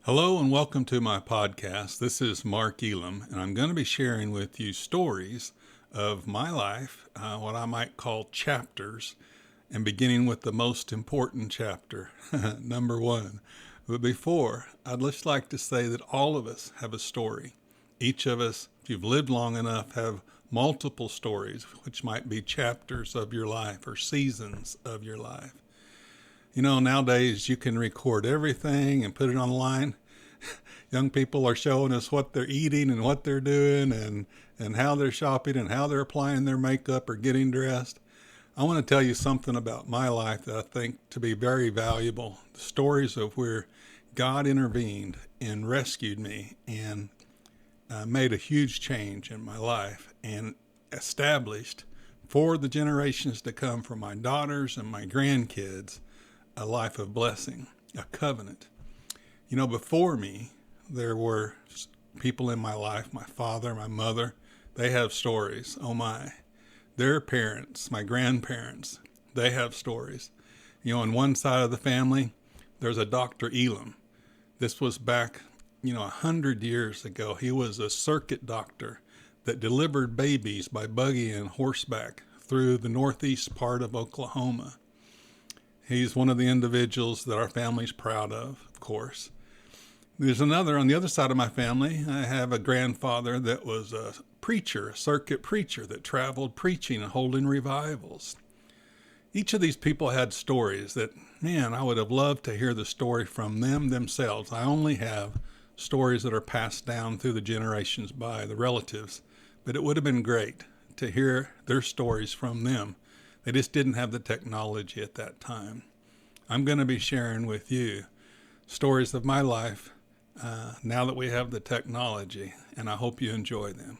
Hello and welcome to my podcast. This is Mark Elam, and I'm going to be sharing with you stories of my life, what I might call chapters, and beginning with the most important chapter, number one. But before, I'd just like to say that all of us have a story. Each of us, if you've lived long enough, have multiple stories, which might be chapters of your life or seasons of your life. You know, nowadays you can record everything and put it online. Young people are showing us what they're eating and what they're doing and how they're shopping and how they're applying their makeup or getting dressed. I want to tell you something about my life that I think to be very valuable. The stories of where God intervened and rescued me and made a huge change in my life and established for the generations to come, for my daughters and my grandkids, a life of blessing, a covenant. You know, before me, there were people in my life, my father, my mother, they have stories. Oh my. Their parents, my grandparents, they have stories. You know, on one side of the family, there's a Dr. Elam. This was back, 100 years ago. He was a circuit doctor that delivered babies by buggy and horseback through the northeast part of Oklahoma. He's one of the individuals that our family's proud of course. There's another on the other side of my family. I have a grandfather that was a preacher, a circuit preacher that traveled preaching and holding revivals. Each of these people had stories that, man, I would have loved to hear the story from them themselves. I only have stories that are passed down through the generations by the relatives, but it would have been great to hear their stories from them. They just didn't have the technology at that time. I'm going to be sharing with you stories of my life now that we have the technology, and I hope you enjoy them.